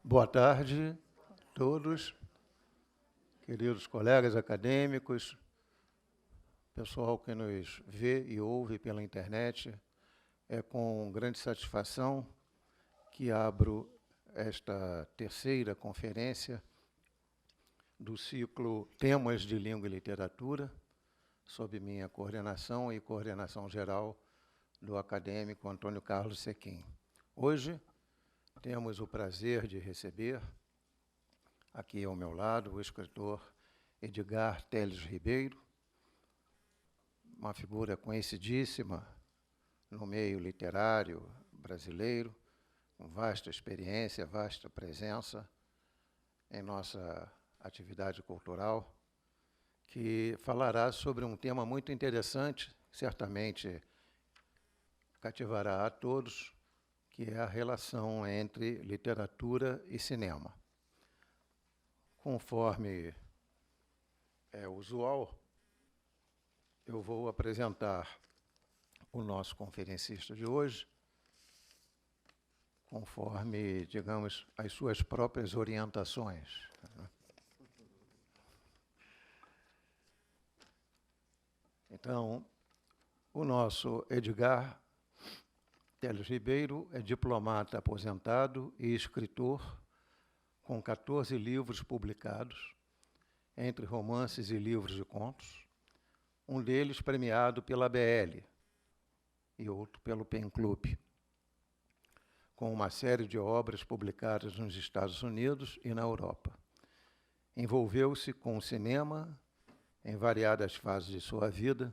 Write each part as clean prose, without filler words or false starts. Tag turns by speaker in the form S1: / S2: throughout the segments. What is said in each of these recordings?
S1: Boa tarde a todos, queridos colegas acadêmicos, pessoal que nos vê e ouve pela internet. É com grande satisfação que abro esta terceira conferência do ciclo Temas de Língua e Literatura, sob minha coordenação e coordenação geral do acadêmico Antônio Carlos Sequim. Hoje, temos o prazer de receber, aqui ao meu lado, o escritor Edgar Teles Ribeiro, uma figura conhecidíssima no meio literário brasileiro, com vasta experiência, vasta presença em nossa atividade cultural, que falará sobre um tema muito interessante, certamente cativará a todos, que é a relação entre literatura e cinema. Conforme é usual, eu vou apresentar o nosso conferencista de hoje, conforme, digamos, as suas próprias orientações. Então, o nosso Edgar Teles Ribeiro é diplomata aposentado e escritor, com 14 livros publicados, entre romances e livros de contos, um deles premiado pela BL e outro pelo PEN Club, com uma série de obras publicadas nos Estados Unidos e na Europa. Envolveu-se com o cinema em variadas fases de sua vida,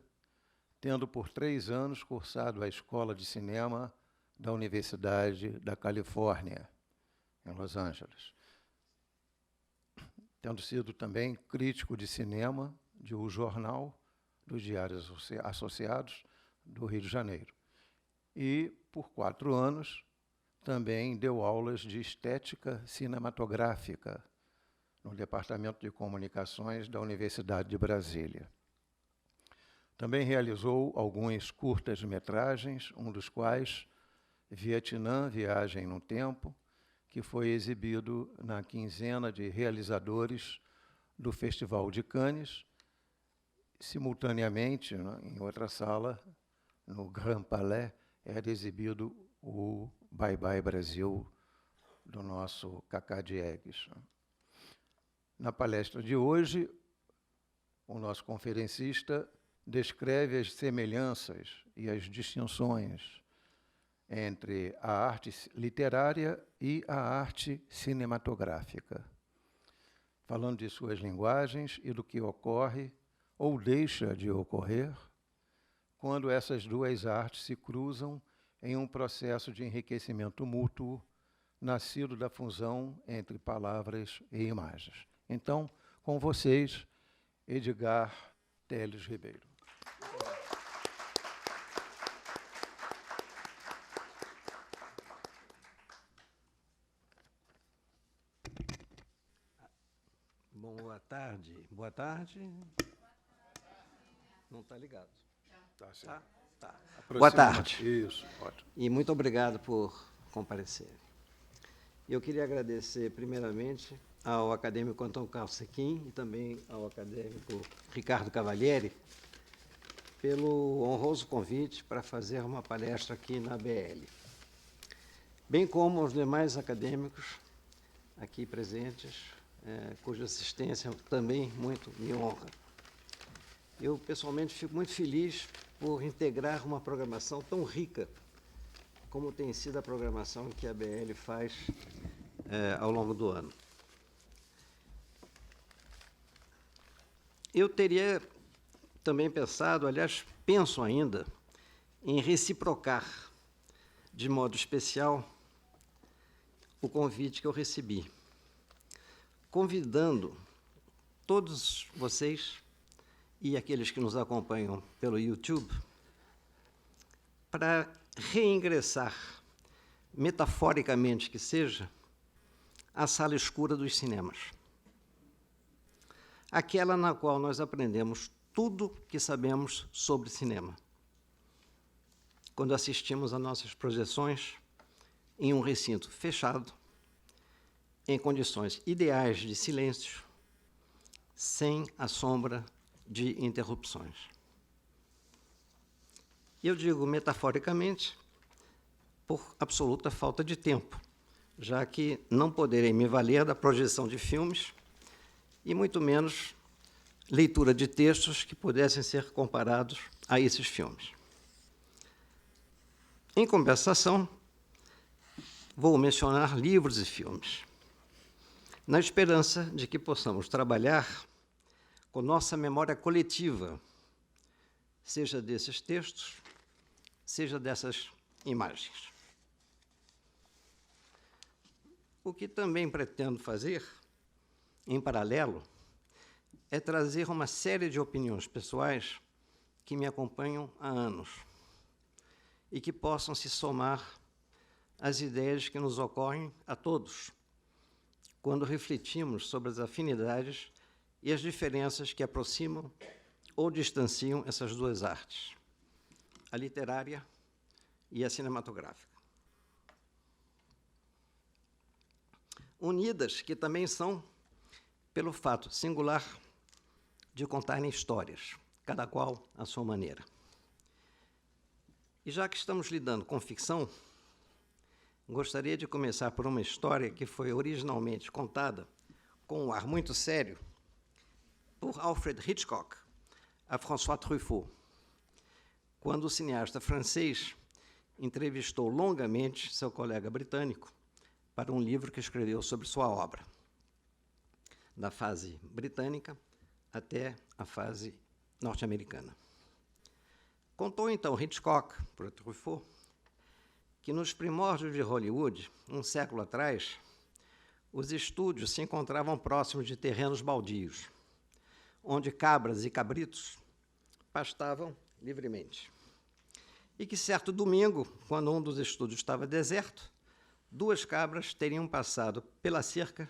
S1: tendo por 3 anos cursado a Escola de Cinema da Universidade da Califórnia, em Los Angeles, tendo sido também crítico de cinema de O Jornal dos Diários Associados do Rio de Janeiro. E, por 4 anos, também deu aulas de estética cinematográfica no Departamento de Comunicações da Universidade de Brasília. Também realizou alguns curtas-metragens, um dos quais, Vietnã, Viagem no Tempo, que foi exibido na quinzena de realizadores do Festival de Cannes, simultaneamente, né, em outra sala, no Grand Palais, era exibido o Bye Bye Brasil, do nosso Cacá Diegues. Na palestra de hoje, o nosso conferencista descreve as semelhanças e as distinções entre a arte literária e a arte cinematográfica, falando de suas linguagens e do que ocorre ou deixa de ocorrer quando essas duas artes se cruzam em um processo de enriquecimento mútuo, nascido da fusão entre palavras e imagens. Então, com vocês, Edgar Teles Ribeiro.
S2: Boa tarde. Boa tarde. Não está ligado.
S1: Tá certo.
S2: Tá. Boa tarde.
S1: Isso, ótimo.
S2: E muito obrigado por comparecer. Eu queria agradecer, primeiramente, ao acadêmico Antônio Carlos Sequim e também ao acadêmico Ricardo Cavalieri pelo honroso convite para fazer uma palestra aqui na BL, bem como aos demais acadêmicos aqui presentes, cuja assistência também muito me honra. Eu, pessoalmente, fico muito feliz por integrar uma programação tão rica como tem sido a programação que a BL faz ao longo do ano. Eu teria também pensado, aliás, penso ainda, em reciprocar, de modo especial, o convite que eu recebi, convidando todos vocês e aqueles que nos acompanham pelo YouTube para reingressar, metaforicamente que seja, à sala escura dos cinemas. Aquela na qual nós aprendemos tudo que sabemos sobre cinema, quando assistimos a nossas projeções em um recinto fechado, em condições ideais de silêncio, sem a sombra de interrupções. Eu digo metaforicamente por absoluta falta de tempo, já que não poderei me valer da projeção de filmes e muito menos leitura de textos que pudessem ser comparados a esses filmes. Em compensação, vou mencionar livros e filmes, na esperança de que possamos trabalhar com nossa memória coletiva, seja desses textos, seja dessas imagens. O que também pretendo fazer, em paralelo, é trazer uma série de opiniões pessoais que me acompanham há anos e que possam se somar às ideias que nos ocorrem a todos, quando refletimos sobre as afinidades e as diferenças que aproximam ou distanciam essas duas artes, a literária e a cinematográfica. Unidas, que também são pelo fato singular de contarem histórias, cada qual à sua maneira. E já que estamos lidando com ficção, gostaria de começar por uma história que foi originalmente contada com um ar muito sério por Alfred Hitchcock a François Truffaut, quando o cineasta francês entrevistou longamente seu colega britânico para um livro que escreveu sobre sua obra, da fase britânica até a fase norte-americana. Contou, então, Hitchcock, para Truffaut, que nos primórdios de Hollywood, um século atrás, os estúdios se encontravam próximos de terrenos baldios, onde cabras e cabritos pastavam livremente. E que, certo domingo, quando um dos estúdios estava deserto, 2 cabras teriam passado pela cerca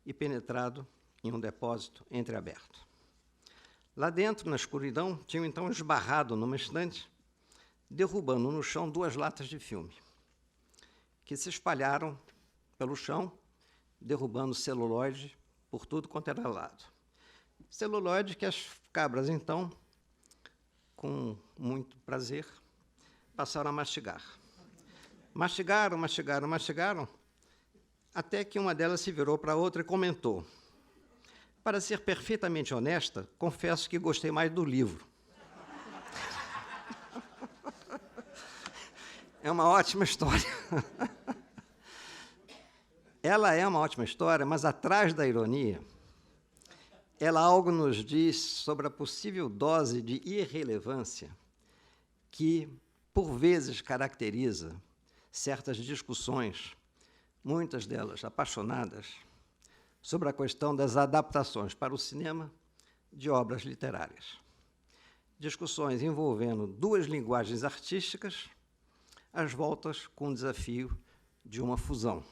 S2: e penetrado em um depósito entreaberto. Lá dentro, na escuridão, tinham então esbarrado numa estante, derrubando no chão 2 latas de filme, que se espalharam pelo chão, derrubando celuloide por tudo quanto era lado. Celuloide que as cabras, então, com muito prazer, passaram a mastigar. Mastigaram, até que uma delas se virou para a outra e comentou: para ser perfeitamente honesta, confesso que gostei mais do livro. É uma ótima história. Ela é uma ótima história, mas atrás da ironia, ela algo nos diz sobre a possível dose de irrelevância que, por vezes, caracteriza certas discussões, muitas delas apaixonadas, sobre a questão das adaptações para o cinema de obras literárias. Discussões envolvendo 2 linguagens artísticas, às voltas com o desafio de uma fusão.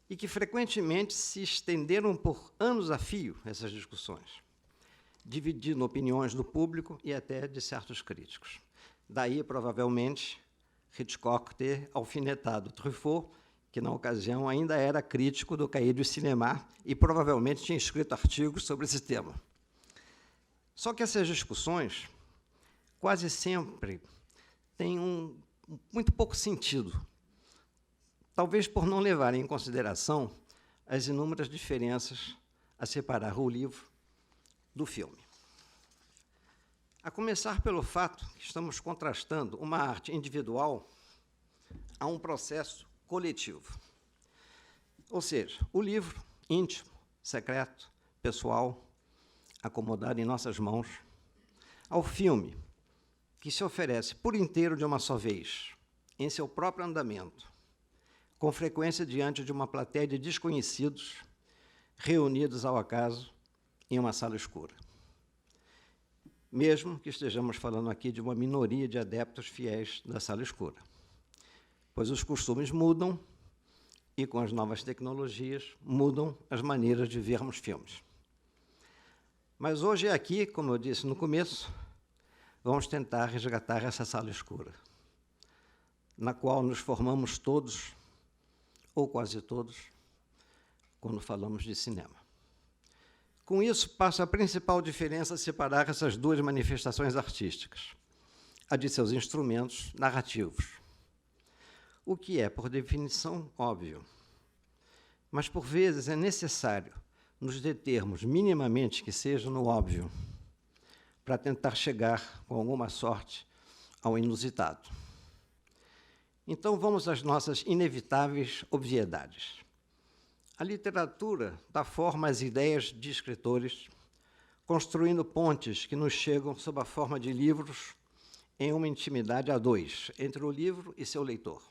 S2: E que frequentemente se estenderam por anos a fio, essas discussões, dividindo opiniões do público e até de certos críticos. Daí, provavelmente, Hitchcock ter alfinetado Truffaut, que na ocasião ainda era crítico do Cahiers du Cinéma e provavelmente tinha escrito artigos sobre esse tema. Só que essas discussões quase sempre têm muito pouco sentido, talvez por não levarem em consideração as inúmeras diferenças a separar o livro do filme. A começar pelo fato que estamos contrastando uma arte individual a um processo coletivo. Ou seja, o livro íntimo, secreto, pessoal, acomodado em nossas mãos, ao filme, que se oferece por inteiro de uma só vez, em seu próprio andamento, com frequência diante de uma plateia de desconhecidos, reunidos ao acaso em uma sala escura. Mesmo que estejamos falando aqui de uma minoria de adeptos fiéis da sala escura, pois os costumes mudam e, com as novas tecnologias, mudam as maneiras de vermos filmes. Mas hoje aqui, como eu disse no começo, vamos tentar resgatar essa sala escura, na qual nos formamos todos, ou quase todos, quando falamos de cinema. Com isso, passa a principal diferença a separar essas duas manifestações artísticas, a de seus instrumentos narrativos, o que é, por definição, óbvio. Mas, por vezes, é necessário nos determos, minimamente que seja, no óbvio, para tentar chegar, com alguma sorte, ao inusitado. Então, vamos às nossas inevitáveis obviedades. A literatura dá forma às ideias de escritores, construindo pontes que nos chegam sob a forma de livros em uma intimidade a dois, entre o livro e seu leitor.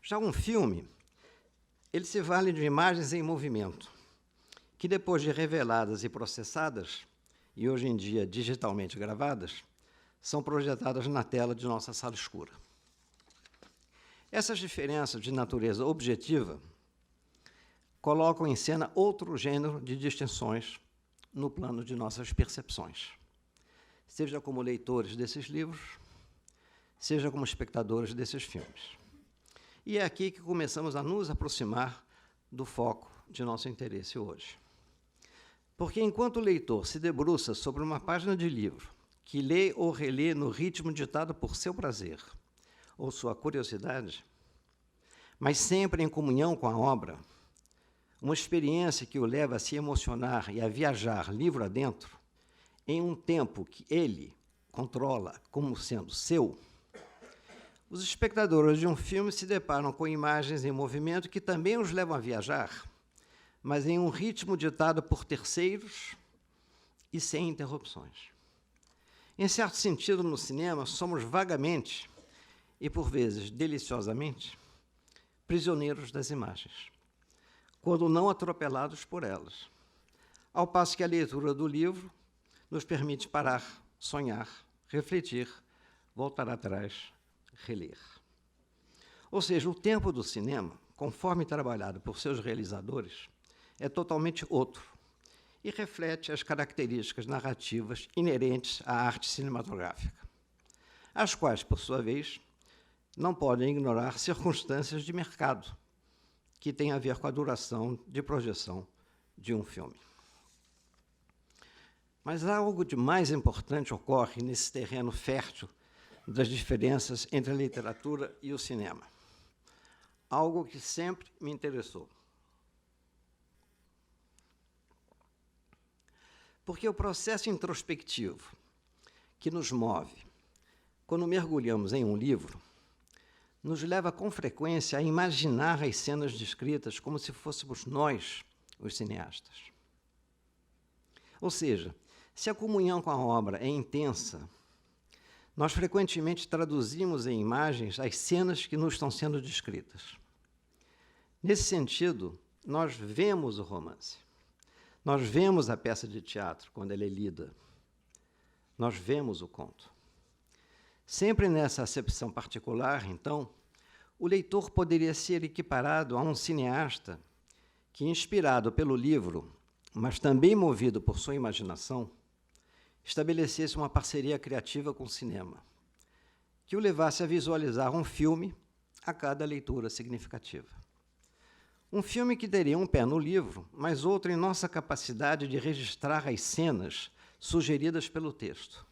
S2: Já um filme, ele se vale de imagens em movimento, que depois de reveladas e processadas, e hoje em dia digitalmente gravadas, são projetadas na tela de nossa sala escura. Essas diferenças de natureza objetiva colocam em cena outro gênero de distinções no plano de nossas percepções, seja como leitores desses livros, seja como espectadores desses filmes. E é aqui que começamos a nos aproximar do foco de nosso interesse hoje. Porque enquanto o leitor se debruça sobre uma página de livro, que lê ou relê no ritmo ditado por seu prazer ou sua curiosidade, mas sempre em comunhão com a obra, uma experiência que o leva a se emocionar e a viajar livro adentro, em um tempo que ele controla como sendo seu, os espectadores de um filme se deparam com imagens em movimento que também os levam a viajar, mas em um ritmo ditado por terceiros e sem interrupções. Em certo sentido, no cinema, somos vagamente, e por vezes deliciosamente, prisioneiros das imagens, quando não atropelados por elas, ao passo que a leitura do livro nos permite parar, sonhar, refletir, voltar atrás, reler. Ou seja, o tempo do cinema, conforme trabalhado por seus realizadores, é totalmente outro e reflete as características narrativas inerentes à arte cinematográfica, as quais, por sua vez, não podem ignorar circunstâncias de mercado que têm a ver com a duração de projeção de um filme. Mas algo de mais importante ocorre nesse terreno fértil das diferenças entre a literatura e o cinema, algo que sempre me interessou. Porque o processo introspectivo que nos move quando mergulhamos em um livro nos leva com frequência a imaginar as cenas descritas como se fôssemos nós, os cineastas. Ou seja, se a comunhão com a obra é intensa, nós frequentemente traduzimos em imagens as cenas que nos estão sendo descritas. Nesse sentido, nós vemos o romance. Nós vemos a peça de teatro quando ela é lida. Nós vemos o conto. Sempre nessa acepção particular, então, o leitor poderia ser equiparado a um cineasta que, inspirado pelo livro, mas também movido por sua imaginação, estabelecesse uma parceria criativa com o cinema, que o levasse a visualizar um filme a cada leitura significativa. Um filme que teria um pé no livro, mas outro em nossa capacidade de registrar as cenas sugeridas pelo texto.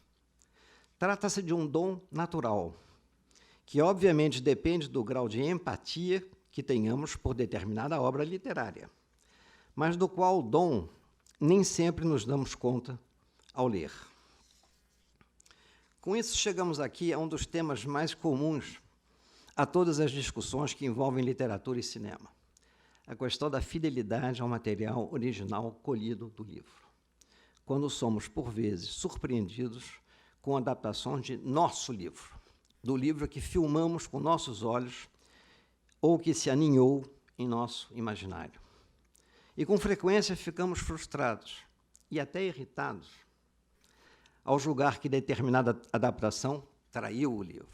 S2: Trata-se de um dom natural, que obviamente depende do grau de empatia que tenhamos por determinada obra literária, mas do qual o dom nem sempre nos damos conta ao ler. Com isso, chegamos aqui a um dos temas mais comuns a todas as discussões que envolvem literatura e cinema, a questão da fidelidade ao material original colhido do livro, quando somos, por vezes, surpreendidos com adaptações de nosso livro, do livro que filmamos com nossos olhos ou que se aninhou em nosso imaginário. E, com frequência, ficamos frustrados e até irritados ao julgar que determinada adaptação traiu o livro.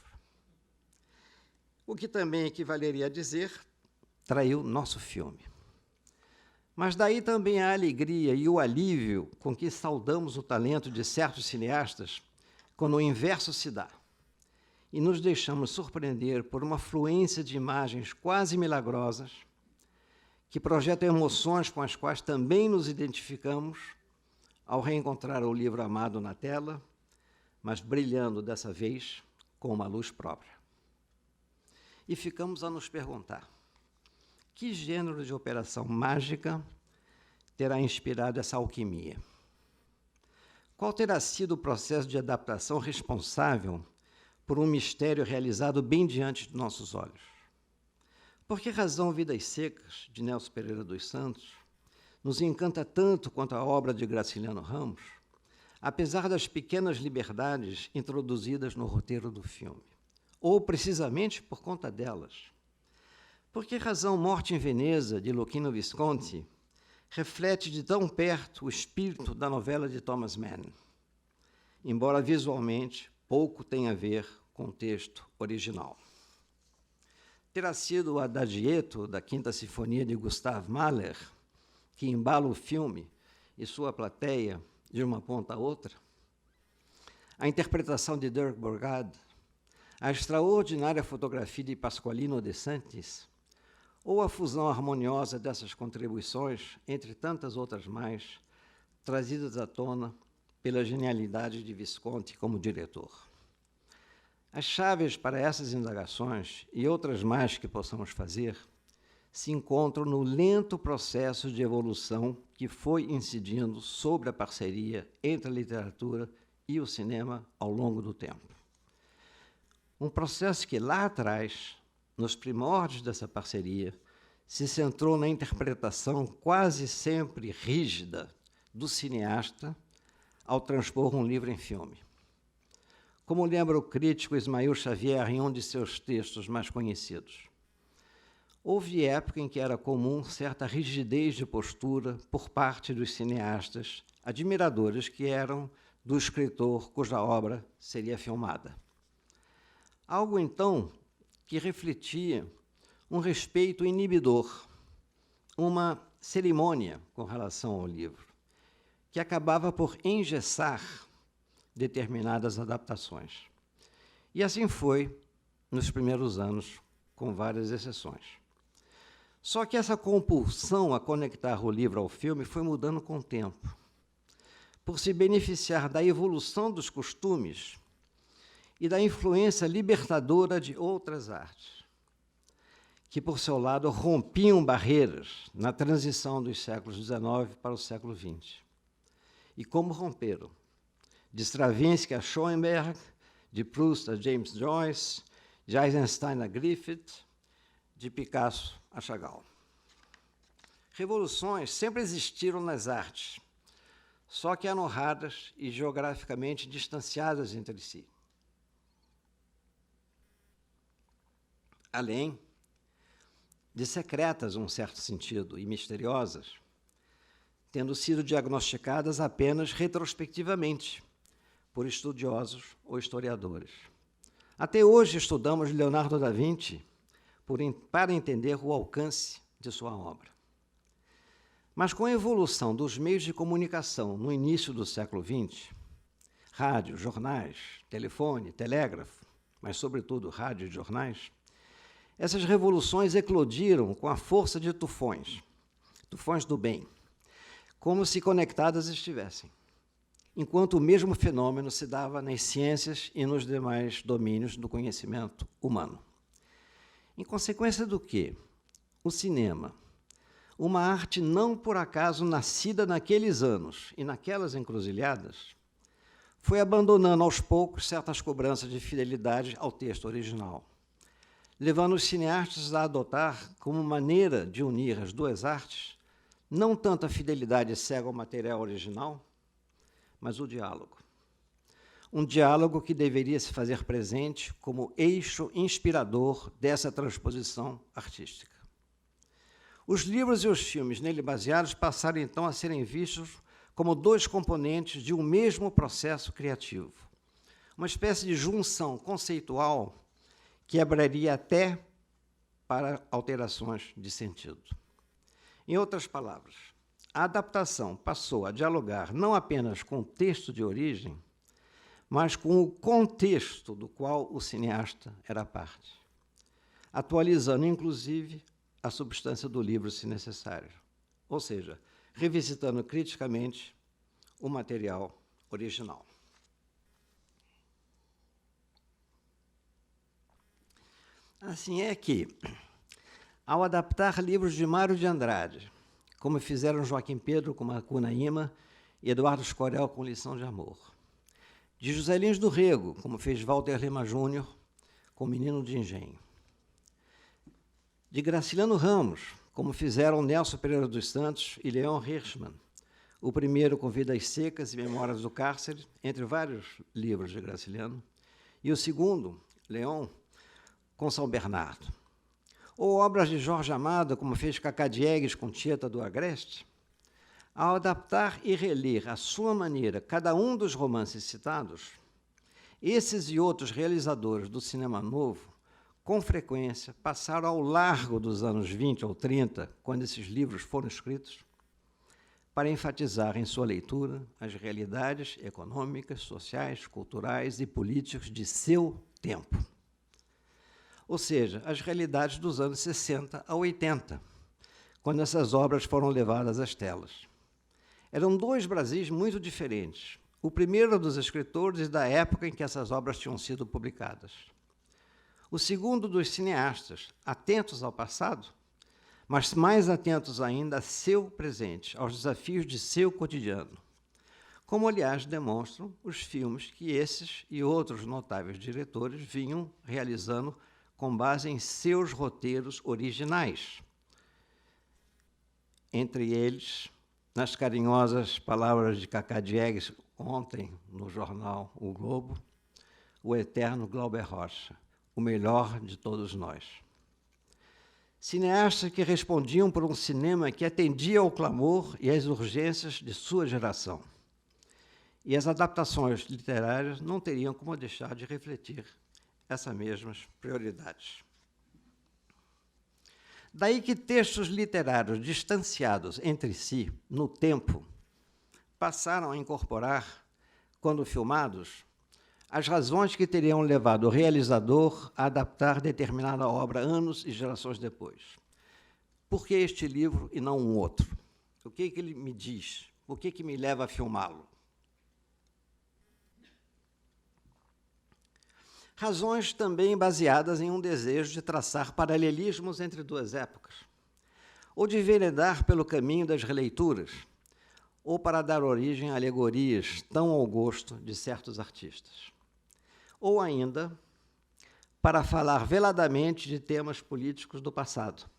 S2: O que também equivaleria a dizer traiu nosso filme. Mas daí também a alegria e o alívio com que saudamos o talento de certos cineastas quando o inverso se dá. e nos deixamos surpreender por uma fluência de imagens quase milagrosas que projetam emoções com as quais também nos identificamos ao reencontrar o livro amado na tela, mas brilhando dessa vez com uma luz própria. E ficamos a nos perguntar: que gênero de operação mágica terá inspirado essa alquimia? Qual terá sido o processo de adaptação responsável por um mistério realizado bem diante de nossos olhos? Por que razão Vidas Secas, de Nelson Pereira dos Santos, nos encanta tanto quanto a obra de Graciliano Ramos, apesar das pequenas liberdades introduzidas no roteiro do filme? Ou, precisamente, por conta delas? Por que razão Morte em Veneza, de Luchino Visconti, reflete de tão perto o espírito da novela de Thomas Mann, embora visualmente pouco tenha a ver com o texto original? Terá sido o Adagietto da Quinta Sinfonia de Gustav Mahler que embala o filme e sua plateia de uma ponta a outra? A interpretação de Dirk Bogarde, a extraordinária fotografia de Pasqualino de Santis, ou a fusão harmoniosa dessas contribuições, entre tantas outras mais, trazidas à tona pela genialidade de Visconti como diretor? As chaves para essas indagações, e outras mais que possamos fazer, se encontram no lento processo de evolução que foi incidindo sobre a parceria entre a literatura e o cinema ao longo do tempo. Um processo que, lá atrás, nos primórdios dessa parceria, se centrou na interpretação quase sempre rígida do cineasta ao transpor um livro em filme. Como lembra o crítico Ismael Xavier em um de seus textos mais conhecidos, houve época em que era comum certa rigidez de postura por parte dos cineastas, admiradores que eram do escritor cuja obra seria filmada. Algo, então, que refletia um respeito inibidor, uma cerimônia com relação ao livro, que acabava por engessar determinadas adaptações. E assim foi nos primeiros anos, com várias exceções. Só que essa compulsão a conectar o livro ao filme foi mudando com o tempo, por se beneficiar da evolução dos costumes e da influência libertadora de outras artes, que, por seu lado, rompiam barreiras na transição dos séculos XIX para o século XX. E como romperam? De Stravinsky a Schoenberg, de Proust a James Joyce, de Eisenstein a Griffith, de Picasso a Chagall. Revoluções sempre existiram nas artes, só que anorradas e geograficamente distanciadas entre si. Além de secretas, num certo sentido, e misteriosas, tendo sido diagnosticadas apenas retrospectivamente por estudiosos ou historiadores. Até hoje estudamos Leonardo da Vinci para entender o alcance de sua obra. Mas com a evolução dos meios de comunicação no início do século XX, rádio, jornais, telefone, telégrafo, mas, sobretudo, rádio e jornais, essas revoluções eclodiram com a força de tufões do bem, como se conectadas estivessem, enquanto o mesmo fenômeno se dava nas ciências e nos demais domínios do conhecimento humano. Em consequência do quê? O cinema, uma arte não por acaso nascida naqueles anos e naquelas encruzilhadas, foi abandonando aos poucos certas cobranças de fidelidade ao texto original, levando os cineastas a adotar como maneira de unir as duas artes não tanto a fidelidade cega ao material original, mas o diálogo. Um diálogo que deveria se fazer presente como eixo inspirador dessa transposição artística. Os livros e os filmes nele baseados passaram, então, a serem vistos como dois componentes de um mesmo processo criativo, uma espécie de junção conceitual que abriria até para alterações de sentido. Em outras palavras, a adaptação passou a dialogar não apenas com o texto de origem, mas com o contexto do qual o cineasta era parte, atualizando, inclusive, a substância do livro, se necessário. Ou seja, revisitando criticamente o material original. Assim é que, ao adaptar livros de Mário de Andrade, como fizeram Joaquim Pedro com Macunaíma e Eduardo Escorel com Lição de Amor, de José Lins do Rego, como fez Walter Lima Júnior com Menino de Engenho, de Graciliano Ramos, como fizeram Nelson Pereira dos Santos e Leon Hirschman, o primeiro com Vidas Secas e Memórias do Cárcere, entre vários livros de Graciliano, e o segundo, Leon, com São Bernardo. Ou obras de Jorge Amado, como fez Cacá Diegues com Tieta do Agreste, ao adaptar e reler à sua maneira cada um dos romances citados, esses e outros realizadores do cinema novo, com frequência, passaram ao largo dos anos 20 ou 30, quando esses livros foram escritos, para enfatizar em sua leitura as realidades econômicas, sociais, culturais e políticas de seu tempo. Ou seja, as realidades dos anos 60 a 80, quando essas obras foram levadas às telas. Eram dois Brasis muito diferentes. O primeiro dos escritores e da época em que essas obras tinham sido publicadas. O segundo dos cineastas, atentos ao passado, mas mais atentos ainda a seu presente, aos desafios de seu cotidiano. Como, aliás, demonstram os filmes que esses e outros notáveis diretores vinham realizando com base em seus roteiros originais. Entre eles, nas carinhosas palavras de Cacá Diegues, ontem, no jornal O Globo, o eterno Glauber Rocha, o melhor de todos nós. Cineastas que respondiam por um cinema que atendia ao clamor e às urgências de sua geração. E as adaptações literárias não teriam como deixar de refletir essas mesmas prioridades. Daí que textos literários distanciados entre si, no tempo, passaram a incorporar, quando filmados, as razões que teriam levado o realizador a adaptar determinada obra anos e gerações depois. Por que este livro e não um outro? O que ele me diz? O que me leva a filmá-lo? Razões também baseadas em um desejo de traçar paralelismos entre duas épocas, ou de enveredar pelo caminho das releituras, ou para dar origem a alegorias tão ao gosto de certos artistas. Ou ainda, para falar veladamente de temas políticos do passado,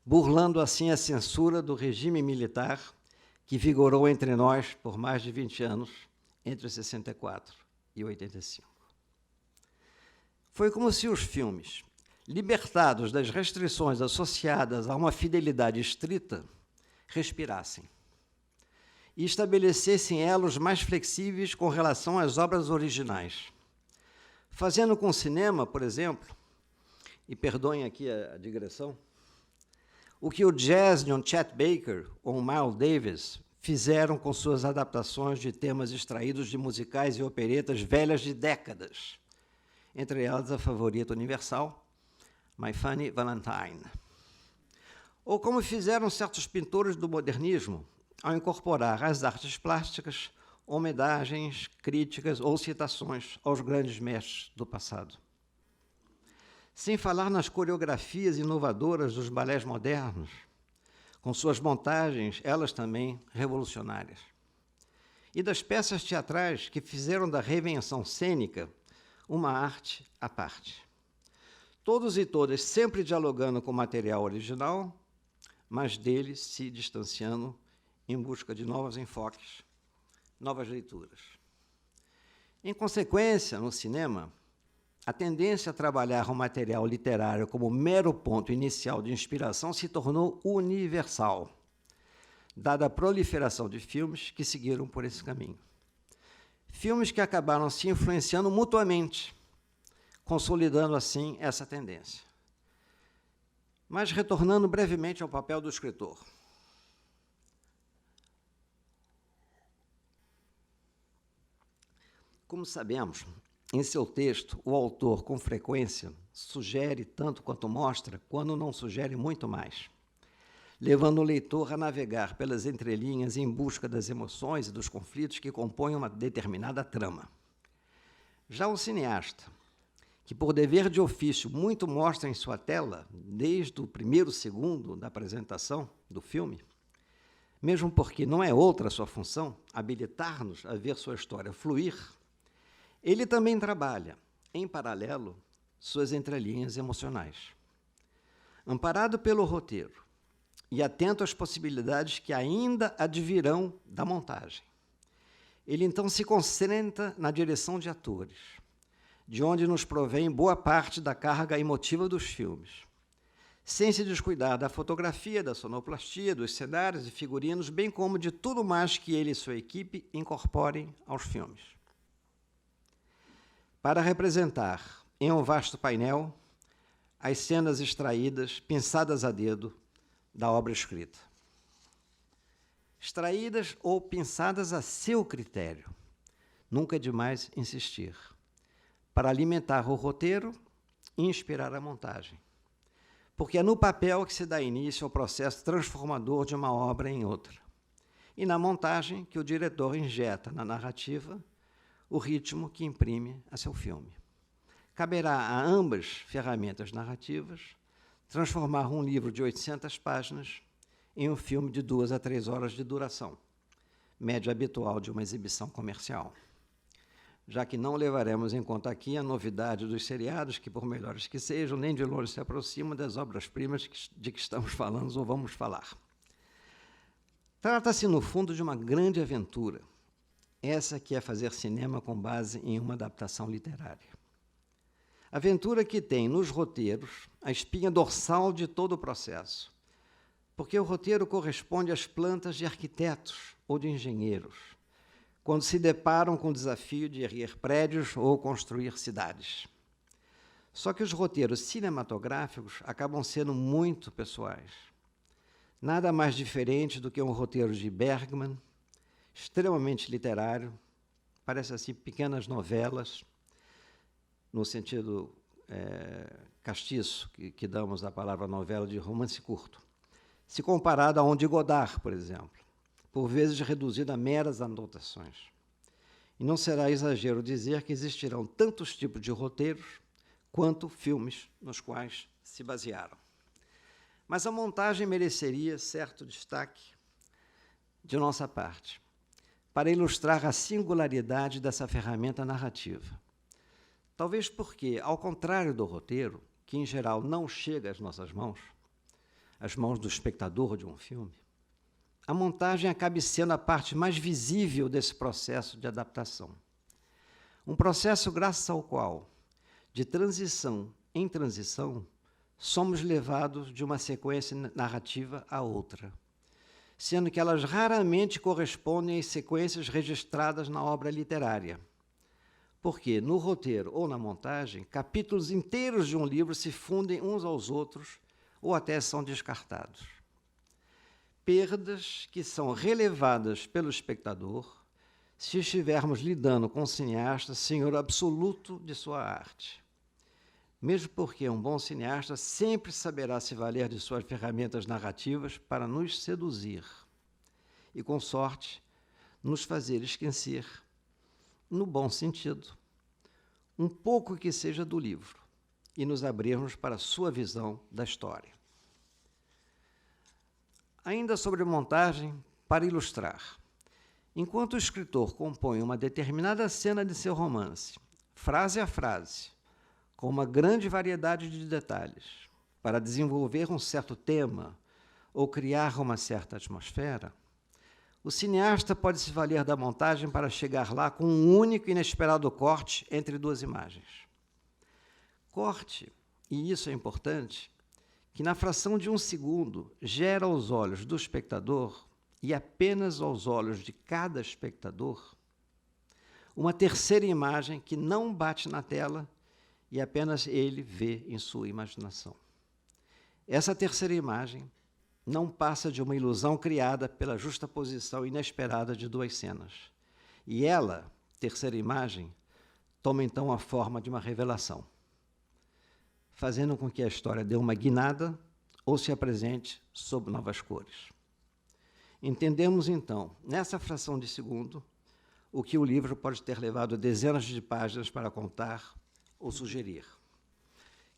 S2: burlando assim a censura do regime militar que vigorou entre nós por mais de 20 anos, entre 64 e 85. Foi como se os filmes, libertados das restrições associadas a uma fidelidade estrita, respirassem e estabelecessem elos mais flexíveis com relação às obras originais, fazendo com o cinema, por exemplo, e perdoem aqui a digressão, o que o jazz de um Chet Baker ou um Miles Davis fizeram com suas adaptações de temas extraídos de musicais e operetas velhas de décadas, entre elas a favorita universal, My Funny Valentine. Ou como fizeram certos pintores do modernismo, ao incorporar às artes plásticas homenagens, críticas ou citações aos grandes mestres do passado. Sem falar nas coreografias inovadoras dos balés modernos, com suas montagens, elas também revolucionárias. E das peças teatrais que fizeram da reinvenção cênica uma arte à parte. Todos e todas sempre dialogando com o material original, mas dele se distanciando em busca de novos enfoques, novas leituras. Em consequência, no cinema, a tendência a trabalhar o material literário como mero ponto inicial de inspiração se tornou universal, dada a proliferação de filmes que seguiram por esse caminho. Filmes que acabaram se influenciando mutuamente, consolidando assim essa tendência. Mas retornando brevemente ao papel do escritor. Como sabemos, em seu texto, o autor, com frequência, sugere tanto quanto mostra, quando não sugere muito mais, levando o leitor a navegar pelas entrelinhas em busca das emoções e dos conflitos que compõem uma determinada trama. Já o cineasta, que por dever de ofício muito mostra em sua tela, desde o primeiro segundo da apresentação do filme, mesmo porque não é outra a sua função, habilitar-nos a ver sua história fluir, ele também trabalha, em paralelo, suas entrelinhas emocionais. Amparado pelo roteiro e atento às possibilidades que ainda advirão da montagem, ele então se concentra na direção de atores, de onde nos provém boa parte da carga emotiva dos filmes, sem se descuidar da fotografia, da sonoplastia, dos cenários e figurinos, bem como de tudo mais que ele e sua equipe incorporem aos filmes. Para representar, em um vasto painel, as cenas extraídas, pensadas a dedo, da obra escrita. Extraídas ou pensadas a seu critério, nunca é demais insistir, para alimentar o roteiro e inspirar a montagem. Porque é no papel que se dá início ao processo transformador de uma obra em outra. E na montagem que o diretor injeta na narrativa o ritmo que imprime a seu filme. Caberá a ambas ferramentas narrativas transformar um livro de 800 páginas em um filme de 2 a 3 horas de duração, média habitual de uma exibição comercial. Já que não levaremos em conta aqui a novidade dos seriados, que, por melhores que sejam, nem de longe se aproximam das obras-primas de que estamos falando ou vamos falar. Trata-se, no fundo, de uma grande aventura, essa que é fazer cinema com base em uma adaptação literária. Aventura que tem, nos roteiros, a espinha dorsal de todo o processo, porque o roteiro corresponde às plantas de arquitetos ou de engenheiros, quando se deparam com o desafio de erguer prédios ou construir cidades. Só que os roteiros cinematográficos acabam sendo muito pessoais. Nada mais diferente do que um roteiro de Bergman, extremamente literário, parece assim pequenas novelas, no sentido castiço que damos à palavra novela de romance curto, se comparado a um de Godard, por exemplo, por vezes reduzido a meras anotações. E não será exagero dizer que existirão tantos tipos de roteiros quanto filmes nos quais se basearam. Mas a montagem mereceria certo destaque de nossa parte, para ilustrar a singularidade dessa ferramenta narrativa. Talvez porque, ao contrário do roteiro, que em geral não chega às nossas mãos, às mãos do espectador de um filme, a montagem acabe sendo a parte mais visível desse processo de adaptação. Um processo graças ao qual, de transição em transição, somos levados de uma sequência narrativa a outra, sendo que elas raramente correspondem às sequências registradas na obra literária. Porque, no roteiro ou na montagem, capítulos inteiros de um livro se fundem uns aos outros ou até são descartados. Perdas que são relevadas pelo espectador se estivermos lidando com um cineasta senhor absoluto de sua arte. Mesmo porque um bom cineasta sempre saberá se valer de suas ferramentas narrativas para nos seduzir e, com sorte, nos fazer esquecer, no bom sentido, um pouco que seja do livro e nos abrirmos para a sua visão da história. Ainda sobre montagem, para ilustrar, enquanto o escritor compõe uma determinada cena de seu romance, frase a frase, com uma grande variedade de detalhes, para desenvolver um certo tema ou criar uma certa atmosfera, o cineasta pode se valer da montagem para chegar lá com um único e inesperado corte entre duas imagens. Corte, e isso é importante, que na fração de um segundo gera aos olhos do espectador, e apenas aos olhos de cada espectador, uma terceira imagem que não bate na tela e apenas ele vê em sua imaginação. Essa terceira imagem não passa de uma ilusão criada pela justaposição inesperada de duas cenas. E ela terceira imagem, toma então a forma de uma revelação, fazendo com que a história dê uma guinada ou se apresente sob novas cores. Entendemos, então, nessa fração de segundo, o que o livro pode ter levado dezenas de páginas para contar ou sugerir.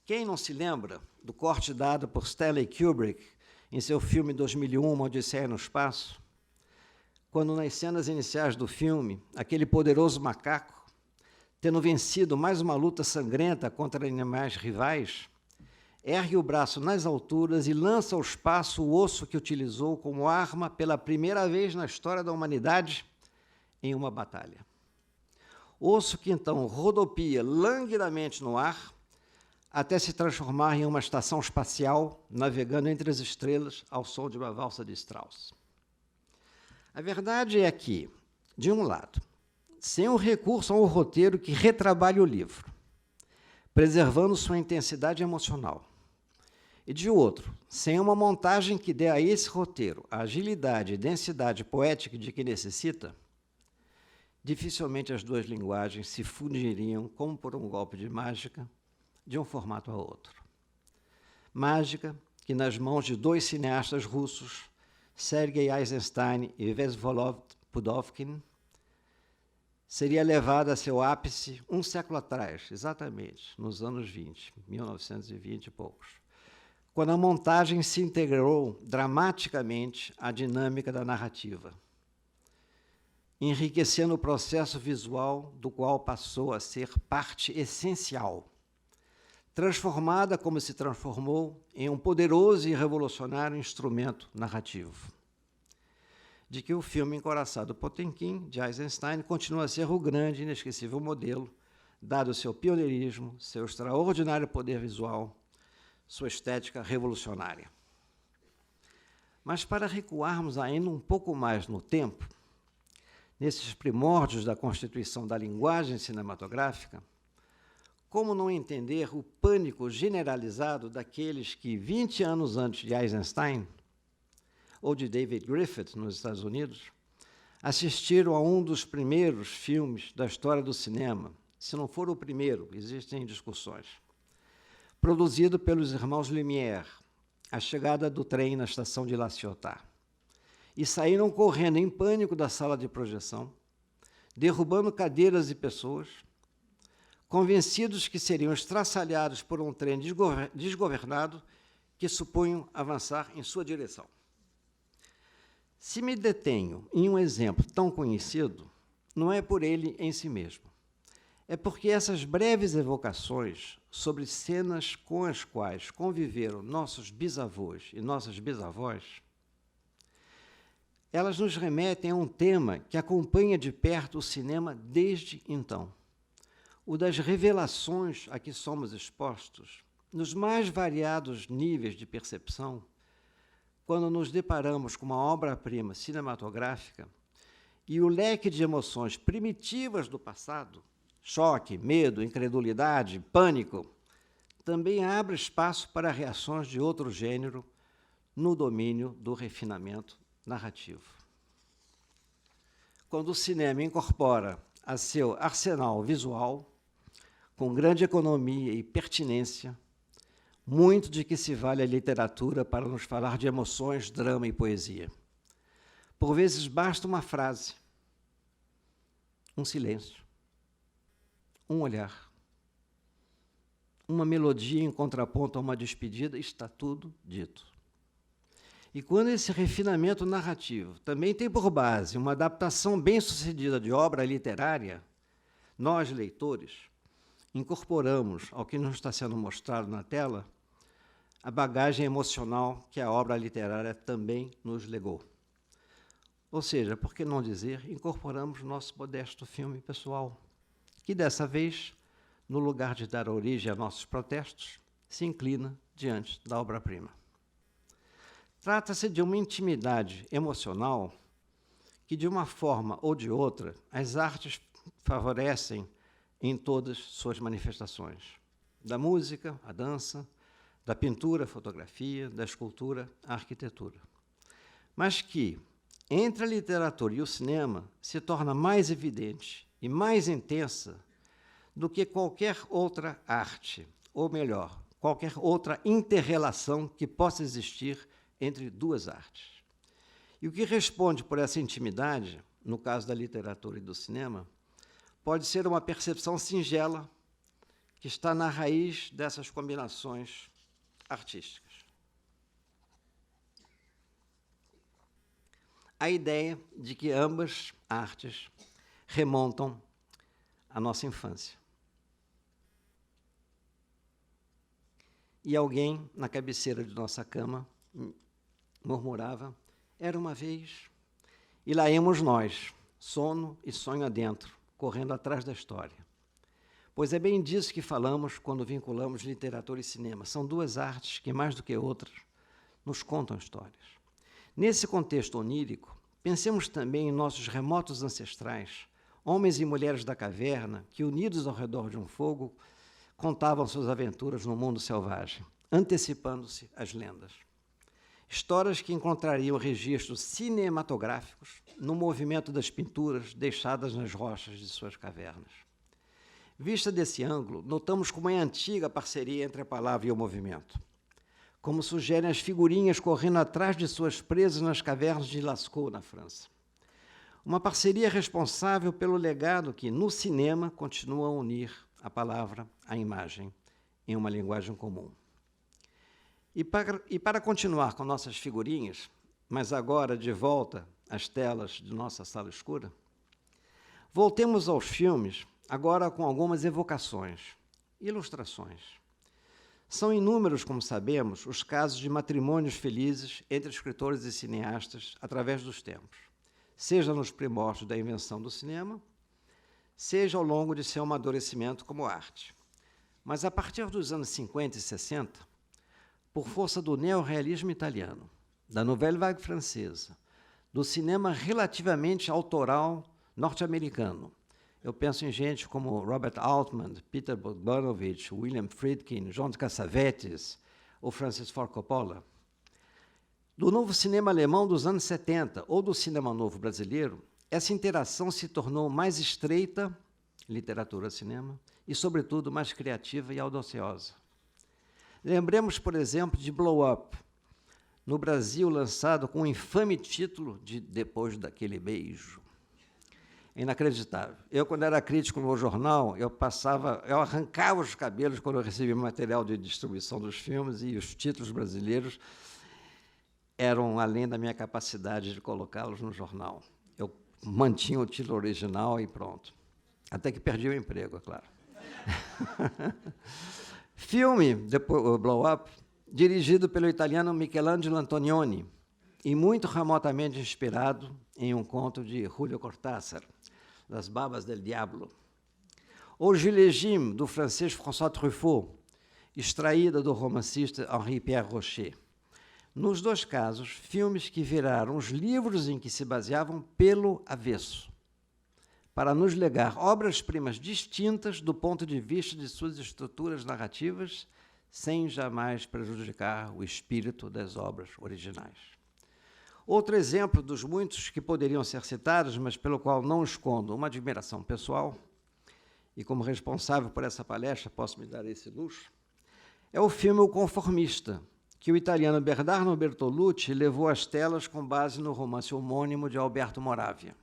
S2: Quem não se lembra do corte dado por Stanley Kubrick em seu filme 2001, Uma Odisseia no Espaço, quando nas cenas iniciais do filme, aquele poderoso macaco, tendo vencido mais uma luta sangrenta contra animais rivais, ergue o braço nas alturas e lança ao espaço o osso que utilizou como arma pela primeira vez na história da humanidade em uma batalha. Osso que então rodopia languidamente no ar até se transformar em uma estação espacial navegando entre as estrelas ao som de uma valsa de Strauss. A verdade é que, de um lado, sem o recurso a um roteiro que retrabalhe o livro, preservando sua intensidade emocional, e, de outro, sem uma montagem que dê a esse roteiro a agilidade e densidade poética de que necessita, dificilmente as duas linguagens se fundiriam como por um golpe de mágica de um formato a outro. Mágica que, nas mãos de dois cineastas russos, Sergei Eisenstein e Vsevolod Pudovkin, seria levada a seu ápice um século atrás, exatamente, nos anos 20, 1920 e poucos, quando a montagem se integrou dramaticamente à dinâmica da narrativa, enriquecendo o processo visual do qual passou a ser parte essencial, transformada como se transformou em um poderoso e revolucionário instrumento narrativo. De que o filme Encoraçado Potemkin, de Eisenstein, continua a ser o grande e inesquecível modelo, dado seu pioneirismo, seu extraordinário poder visual, sua estética revolucionária. Mas para recuarmos ainda um pouco mais no tempo, nesses primórdios da constituição da linguagem cinematográfica, como não entender o pânico generalizado daqueles que, 20 anos antes de Eisenstein, ou de David Griffith, nos Estados Unidos, assistiram a um dos primeiros filmes da história do cinema, se não for o primeiro, existem discussões, produzido pelos irmãos Lumière, A Chegada do Trem na Estação de La Ciotat, e saíram correndo em pânico da sala de projeção, derrubando cadeiras e pessoas, convencidos que seriam estraçalhados por um trem desgovernado que supunham avançar em sua direção. Se me detenho em um exemplo tão conhecido, não é por ele em si mesmo. É porque essas breves evocações sobre cenas com as quais conviveram nossos bisavôs e nossas bisavós, elas nos remetem a um tema que acompanha de perto o cinema desde então, o das revelações a que somos expostos, nos mais variados níveis de percepção, quando nos deparamos com uma obra-prima cinematográfica e o leque de emoções primitivas do passado, choque, medo, incredulidade, pânico, também abre espaço para reações de outro gênero no domínio do refinamento narrativo. Quando o cinema incorpora a seu arsenal visual, com grande economia e pertinência, muito de que se vale a literatura para nos falar de emoções, drama e poesia. Por vezes basta uma frase, um silêncio, um olhar, uma melodia em contraponto a uma despedida, está tudo dito. E quando esse refinamento narrativo também tem por base uma adaptação bem-sucedida de obra literária, nós, leitores, incorporamos ao que nos está sendo mostrado na tela a bagagem emocional que a obra literária também nos legou. Ou seja, por que não dizer, incorporamos nosso modesto filme pessoal, que dessa vez, no lugar de dar origem a nossos protestos, se inclina diante da obra-prima. Trata-se de uma intimidade emocional que, de uma forma ou de outra, as artes favorecem em todas suas manifestações. Da música, à dança, da pintura, à fotografia, da escultura, à arquitetura. Mas que, entre a literatura e o cinema, se torna mais evidente e mais intensa do que qualquer outra arte, ou melhor, qualquer outra inter-relação que possa existir entre duas artes. E o que responde por essa intimidade, no caso da literatura e do cinema, pode ser uma percepção singela que está na raiz dessas combinações artísticas. A ideia de que ambas artes remontam à nossa infância. E alguém, na cabeceira de nossa cama, murmurava: era uma vez. E lá íamos nós, sono e sonho adentro, correndo atrás da história. Pois é bem disso que falamos quando vinculamos literatura e cinema. São duas artes que, mais do que outras, nos contam histórias. Nesse contexto onírico, pensemos também em nossos remotos ancestrais, homens e mulheres da caverna, que, unidos ao redor de um fogo, contavam suas aventuras no mundo selvagem, antecipando-se às lendas. Histórias que encontrariam registros cinematográficos no movimento das pinturas deixadas nas rochas de suas cavernas. Vista desse ângulo, notamos como é antiga a parceria entre a palavra e o movimento. Como sugerem as figurinhas correndo atrás de suas presas nas cavernas de Lascaux, na França. Uma parceria responsável pelo legado que, no cinema, continua a unir a palavra à imagem em uma linguagem comum. E para continuar com nossas figurinhas, mas agora de volta às telas de nossa sala escura, voltemos aos filmes, agora com algumas evocações, ilustrações. São inúmeros, como sabemos, os casos de matrimônios felizes entre escritores e cineastas através dos tempos, seja nos primórdios da invenção do cinema, seja ao longo de seu amadurecimento como arte. Mas a partir dos anos 50 e 60, por força do neorrealismo italiano, da Nouvelle Vague francesa, do cinema relativamente autoral norte-americano, eu penso em gente como Robert Altman, Peter Bogdanovich, William Friedkin, John Cassavetes ou Francis Ford Coppola. Do novo cinema alemão dos anos 70 ou do cinema novo brasileiro, essa interação se tornou mais estreita, literatura-cinema, e, sobretudo, mais criativa e audaciosa. Lembremos, por exemplo, de Blow Up, no Brasil lançado com o infame título de Depois daquele Beijo. Inacreditável. Eu, quando era crítico no jornal, eu arrancava os cabelos quando eu recebia material de distribuição dos filmes, e os títulos brasileiros eram além da minha capacidade de colocá-los no jornal. Eu mantinha o título original e pronto. Até que perdi o emprego, é claro. Filme, depois, Blow Up, dirigido pelo italiano Michelangelo Antonioni e muito remotamente inspirado em um conto de Julio Cortázar, Las Babas del Diablo. Ou Jules Jim, do francês François Truffaut, extraída do romancista Henri-Pierre Rocher. Nos dois casos, filmes que viraram os livros em que se baseavam pelo avesso, para nos legar obras-primas distintas do ponto de vista de suas estruturas narrativas, sem jamais prejudicar o espírito das obras originais. Outro exemplo dos muitos que poderiam ser citados, mas pelo qual não escondo uma admiração pessoal, e como responsável por essa palestra posso me dar esse luxo, é o filme O Conformista, que o italiano Bernardo Bertolucci levou às telas com base no romance homônimo de Alberto Moravia.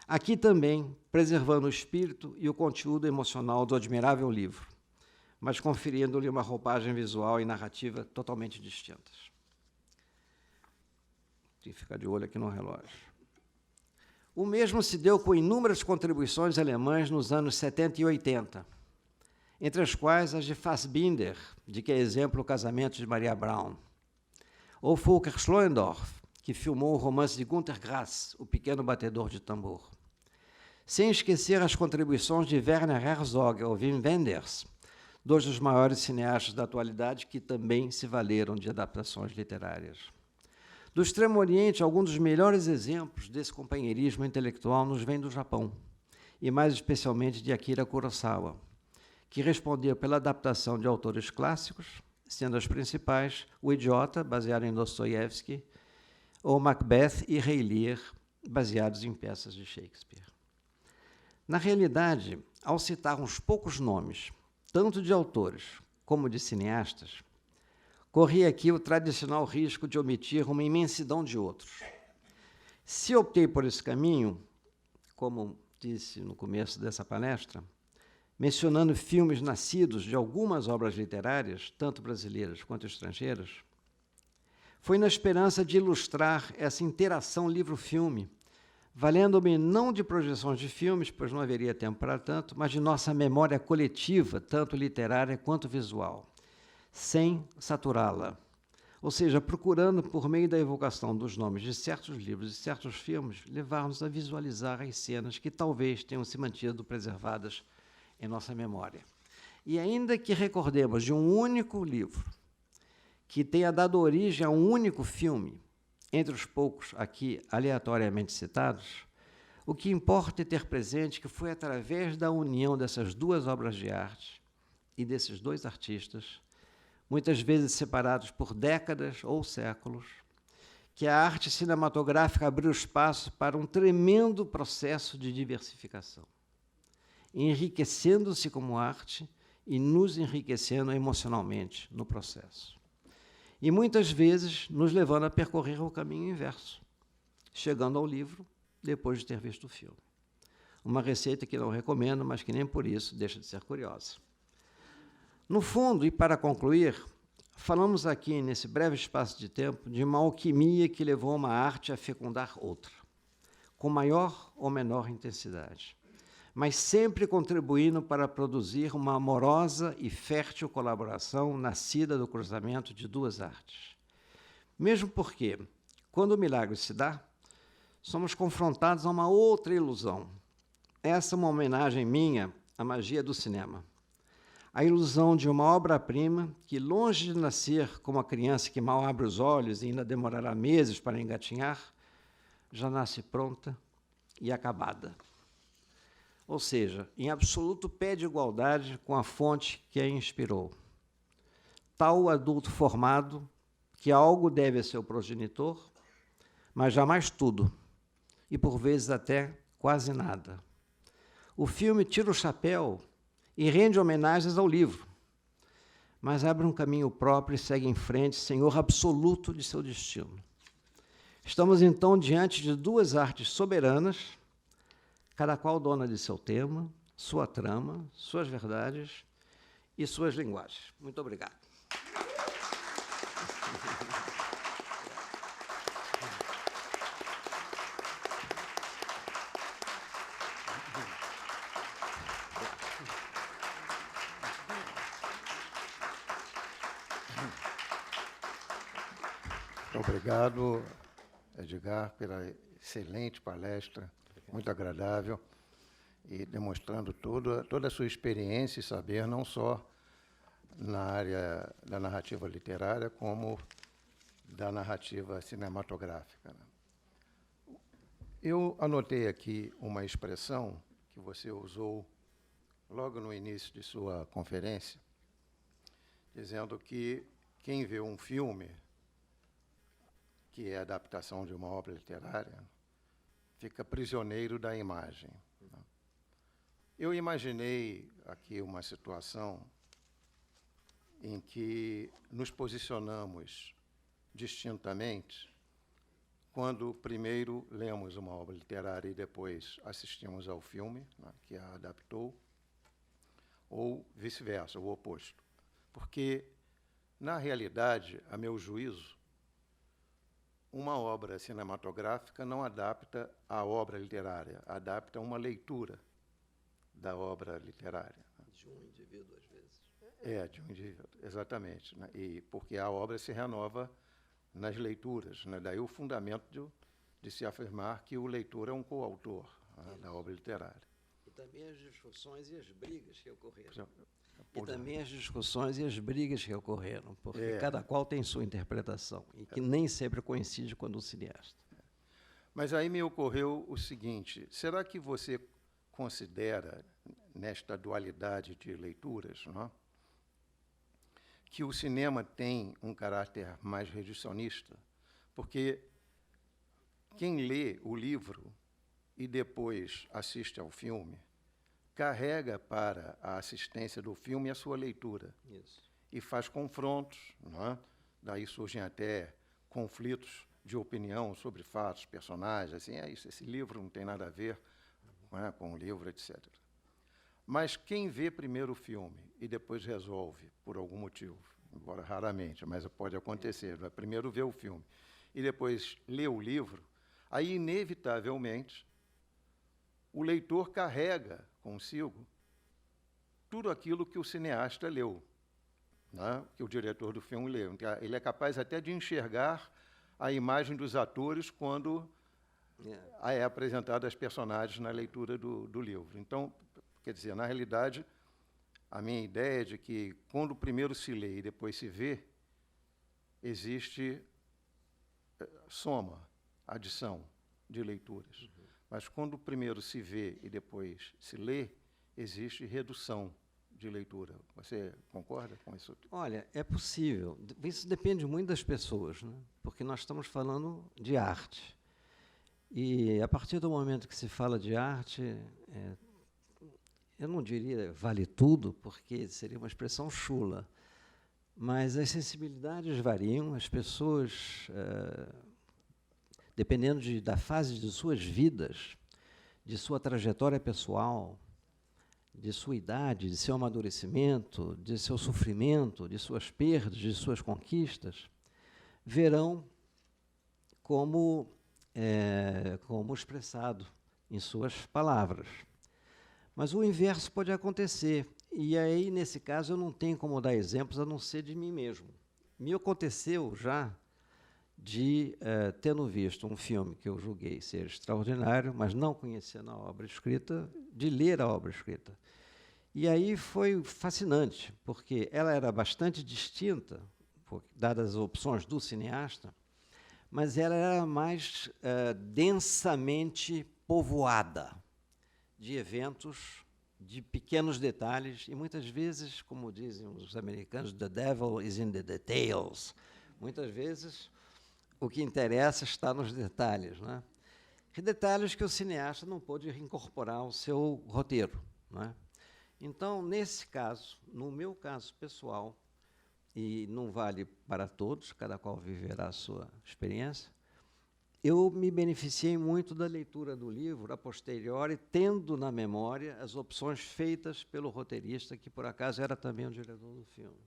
S2: Aqui também, preservando o espírito e o conteúdo emocional do admirável livro, mas conferindo-lhe uma roupagem visual e narrativa totalmente distintas. Tem que ficar de olho aqui no relógio. O mesmo se deu com inúmeras contribuições alemãs nos anos 70 e 80, entre as quais as de Fassbinder, de que é exemplo O Casamento de Maria Braun, ou Volker Schlöndorff, que filmou o romance de Günter Grass, O Pequeno Batedor de Tambor. Sem esquecer as contribuições de Werner Herzog ou Wim Wenders, dois dos maiores cineastas da atualidade que também se valeram de adaptações literárias. Do Extremo Oriente, alguns dos melhores exemplos desse companheirismo intelectual nos vêm do Japão, e mais especialmente de Akira Kurosawa, que respondeu pela adaptação de autores clássicos, sendo as principais O Idiota, baseado em Dostoiévski, ou Macbeth e Rei Lear, baseados em peças de Shakespeare. Na realidade, ao citar uns poucos nomes, tanto de autores como de cineastas, corri aqui o tradicional risco de omitir uma imensidão de outros. Se optei por esse caminho, como disse no começo dessa palestra, mencionando filmes nascidos de algumas obras literárias, tanto brasileiras quanto estrangeiras, foi na esperança de ilustrar essa interação livro-filme, valendo-me não de projeções de filmes, pois não haveria tempo para tanto, mas de nossa memória coletiva, tanto literária quanto visual, sem saturá-la. Ou seja, procurando, por meio da evocação dos nomes de certos livros e certos filmes, levar-nos a visualizar as cenas que talvez tenham se mantido preservadas em nossa memória. E ainda que recordemos de um único livro, que tenha dado origem a um único filme, entre os poucos aqui aleatoriamente citados, o que importa é ter presente que foi através da união dessas duas obras de arte e desses dois artistas, muitas vezes separados por décadas ou séculos, que a arte cinematográfica abriu espaço para um tremendo processo de diversificação, enriquecendo-se como arte e nos enriquecendo emocionalmente no processo. E muitas vezes nos levando a percorrer o caminho inverso, chegando ao livro depois de ter visto o filme. Uma receita que não recomendo, mas que nem por isso deixa de ser curiosa. No fundo, e para concluir, falamos aqui, nesse breve espaço de tempo, de uma alquimia que levou uma arte a fecundar outra, com maior ou menor intensidade, mas sempre contribuindo para produzir uma amorosa e fértil colaboração nascida do cruzamento de duas artes. Mesmo porque, quando o milagre se dá, somos confrontados a uma outra ilusão. Essa é uma homenagem minha à magia do cinema. A ilusão de uma obra-prima que, longe de nascer como a criança que mal abre os olhos e ainda demorará meses para engatinhar, já nasce pronta e acabada. Ou seja, em absoluto pé de igualdade com a fonte que a inspirou. Tal adulto formado que algo deve a seu progenitor, mas jamais tudo, e por vezes até quase nada. O filme tira o chapéu e rende homenagens ao livro, mas abre um caminho próprio e segue em frente, senhor absoluto de seu destino. Estamos, então, diante de duas artes soberanas, cada qual dona de seu tema, sua trama, suas verdades e suas linguagens. Muito obrigado.
S1: Obrigado, Edgar, pela excelente palestra, muito agradável, e demonstrando toda a sua experiência e saber, não só na área da narrativa literária, como da narrativa cinematográfica, né? Eu anotei aqui uma expressão que você usou logo no início de sua conferência, dizendo que quem vê um filme, que é a adaptação de uma obra literária, fica prisioneiro da imagem. Eu imaginei aqui uma situação em que nos posicionamos distintamente quando primeiro lemos uma obra literária e depois assistimos ao filme, né, que a adaptou, ou vice-versa, o oposto. Porque, na realidade, a meu juízo, uma obra cinematográfica não adapta a obra literária, adapta uma leitura da obra literária.
S2: De um indivíduo, às vezes.
S1: De um indivíduo, exatamente, né? E porque a obra se renova nas leituras, né? Daí o fundamento de se afirmar que o leitor é um coautor, né, da obra literária.
S2: E também as discussões e as brigas que ocorreram. Porque cada qual tem sua interpretação, e que nem sempre coincide com a do cineasta.
S1: Mas aí me ocorreu o seguinte: será que você considera, nesta dualidade de leituras, não é, que o cinema tem um caráter mais reducionista? Porque quem lê o livro e depois assiste ao filme carrega para a assistência do filme a sua leitura.
S2: Isso.
S1: E faz confrontos, não é? Daí surgem até conflitos de opinião sobre fatos, personagens, assim, esse livro não tem nada a ver, não é, com o livro, etc. Mas quem vê primeiro o filme e depois resolve, por algum motivo, embora raramente, mas pode acontecer, não é? Primeiro vê o filme e depois lê o livro, aí, inevitavelmente, o leitor carrega consigo tudo aquilo que o cineasta leu, né? Que o diretor do filme leu. Ele é capaz até de enxergar a imagem dos atores quando é apresentada aos personagens na leitura do livro. Então, quer dizer, na realidade, a minha ideia é de que, quando primeiro se lê e depois se vê, existe soma, adição de leituras. Mas, quando primeiro se vê e depois se lê, existe redução de leitura. Você concorda com isso?
S2: Olha, é possível. Isso depende muito das pessoas, né? Porque nós estamos falando de arte. E, a partir do momento que se fala de arte, eu não diria vale tudo, porque seria uma expressão chula, mas as sensibilidades variam, as pessoas, dependendo da fase de suas vidas, de sua trajetória pessoal, de sua idade, de seu amadurecimento, de seu sofrimento, de suas perdas, de suas conquistas, verão como expressado em suas palavras. Mas o inverso pode acontecer, e aí, nesse caso, eu não tenho como dar exemplos a não ser de mim mesmo. Me aconteceu já de, tendo visto um filme que eu julguei ser extraordinário, mas não conhecendo a obra escrita, de ler a obra escrita. E aí foi fascinante, porque ela era bastante distinta, dadas as opções do cineasta, mas ela era mais densamente povoada de eventos, de pequenos detalhes, e muitas vezes, como dizem os americanos, the devil is in the details. Muitas vezes, o que interessa está nos detalhes, né? E detalhes que o cineasta não pôde incorporar ao seu roteiro, né? Então, nesse caso, no meu caso pessoal, e não vale para todos, cada qual viverá a sua experiência, eu me beneficiei muito da leitura do livro, a posteriori, tendo na memória as opções feitas pelo roteirista, que, por acaso, era também o diretor do filme.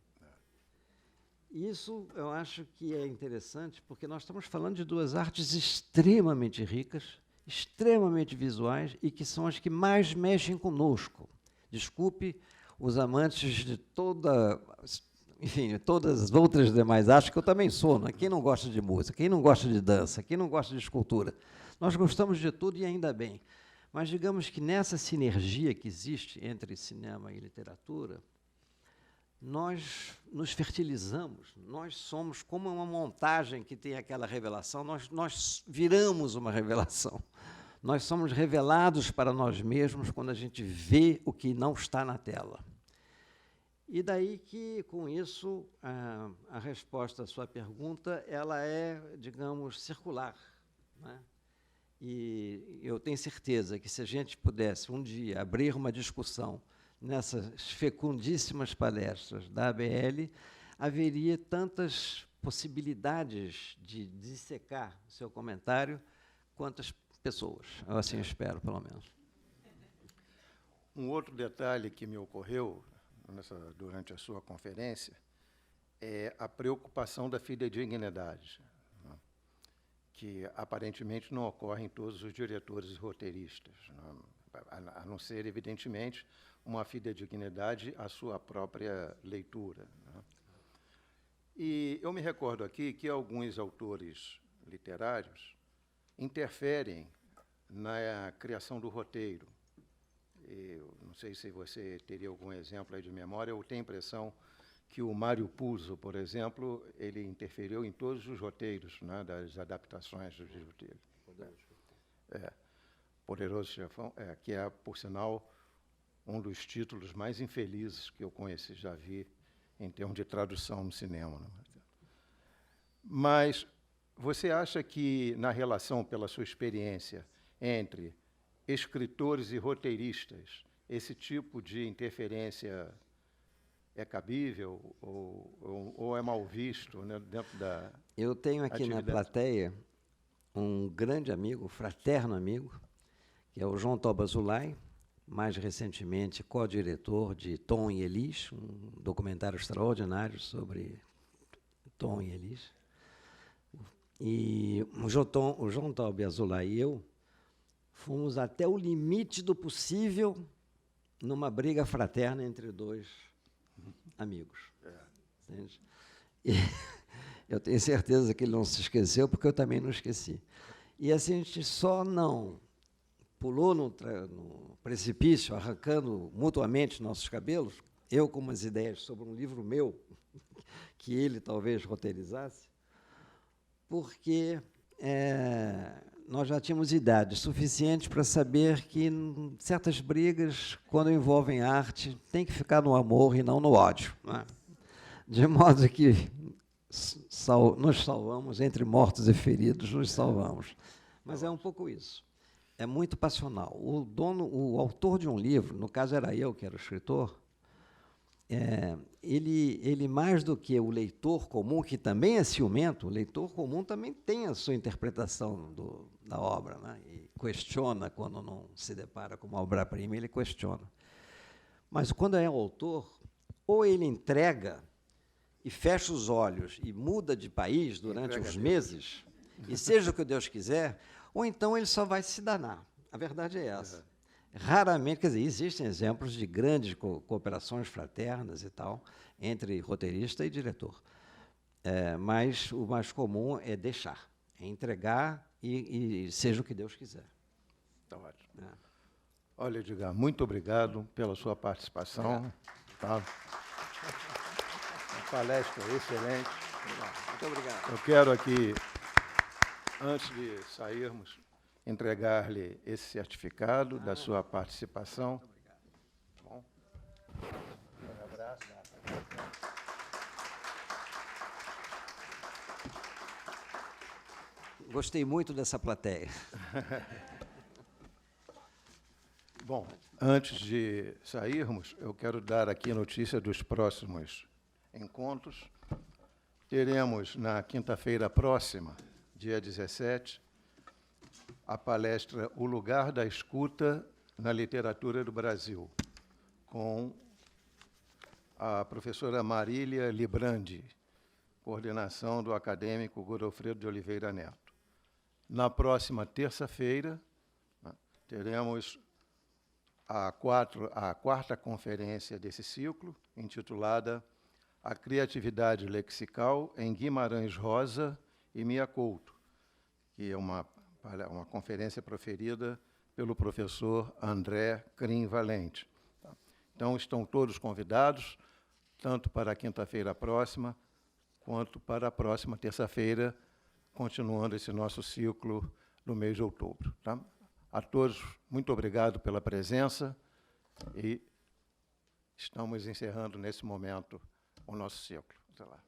S2: Isso eu acho que é interessante, porque nós estamos falando de duas artes extremamente ricas, extremamente visuais, e que são as que mais mexem conosco. Desculpe os amantes de todas as outras demais artes, que eu também sou, né? Quem não gosta de música, quem não gosta de dança, quem não gosta de escultura. Nós gostamos de tudo e ainda bem. Mas digamos que nessa sinergia que existe entre cinema e literatura, nós nos fertilizamos, nós somos como uma montagem que tem aquela revelação, nós viramos uma revelação. Nós somos revelados para nós mesmos quando a gente vê o que não está na tela. E daí que, com isso, a resposta à sua pergunta, ela é, digamos, circular, né? E eu tenho certeza que, se a gente pudesse um dia abrir uma discussão nessas fecundíssimas palestras da ABL, haveria tantas possibilidades de dissecar o seu comentário quantas pessoas. Eu assim espero, pelo menos.
S1: Um outro detalhe que me ocorreu durante a sua conferência é a preocupação da fidedignidade, né, que aparentemente não ocorre em todos os diretores e roteiristas, né, a não ser, evidentemente, uma fidedignidade à sua própria leitura, né. E eu me recordo aqui que alguns autores literários interferem na criação do roteiro. Eu não sei se você teria algum exemplo aí de memória. Eu tenho a impressão que o Mário Puzo, por exemplo, ele interferiu em todos os roteiros, né, das adaptações dos livros dele. Poderoso Chefão, que é, por sinal, um dos títulos mais infelizes que eu conheci, já vi, em termos de tradução no cinema, né? Mas você acha que, na relação, pela sua experiência, entre escritores e roteiristas, esse tipo de interferência é cabível ou é mal visto, né, dentro da
S2: Eu tenho aqui na plateia um grande amigo, fraterno amigo, que é o João Toba Zulay, mais recentemente co-diretor de Tom e Elis, um documentário extraordinário sobre Tom e Elis. E o João Toba Zulay e eu fomos até o limite do possível numa briga fraterna entre dois amigos. Entende? E eu tenho certeza que ele não se esqueceu, porque eu também não esqueci. E assim, a gente só não pulou no precipício, arrancando mutuamente nossos cabelos, eu com umas ideias sobre um livro meu, que ele talvez roteirizasse, porque nós já tínhamos idade suficiente para saber que certas brigas, quando envolvem arte, tem que ficar no amor e não no ódio, né? De modo que nos salvamos, entre mortos e feridos, nos salvamos. Mas é um pouco isso. É muito passional. O autor de um livro, no caso era eu, que era o escritor, ele mais do que o leitor comum, que também é ciumento, o leitor comum também tem a sua interpretação da obra, né? E questiona quando não se depara com uma obra-prima, ele questiona. Mas quando é o autor, ou ele entrega e fecha os olhos e muda de país durante uns meses, e seja o que Deus quiser, ou então ele só vai se danar. A verdade é essa. Raramente, quer dizer, existem exemplos de grandes cooperações fraternas e tal, entre roteirista e diretor. Mas o mais comum é deixar, é entregar e seja o que Deus quiser.
S1: Tá ótimo. Olha, Edgar, muito obrigado pela sua participação. Tá? Uma palestra excelente.
S2: Muito obrigado.
S1: Eu quero aqui, antes de sairmos, entregar-lhe esse certificado da sua participação. Muito obrigado. Bom, um abraço.
S2: Gostei muito dessa plateia.
S1: Bom, antes de sairmos, eu quero dar aqui notícia dos próximos encontros. Teremos, na quinta-feira próxima, dia 17, a palestra O Lugar da Escuta na Literatura do Brasil, com a professora Marília Librandi, coordenação do acadêmico Godofredo de Oliveira Neto. Na próxima terça-feira, teremos a quarta conferência desse ciclo, intitulada A Criatividade Lexical em Guimarães Rosa e Mia Couto, que é uma conferência proferida pelo professor André Crim Valente. Então, estão todos convidados, tanto para a quinta-feira próxima, quanto para a próxima terça-feira, continuando esse nosso ciclo no mês de outubro. Tá? A todos, muito obrigado pela presença e estamos encerrando, nesse momento, o nosso ciclo. Até lá.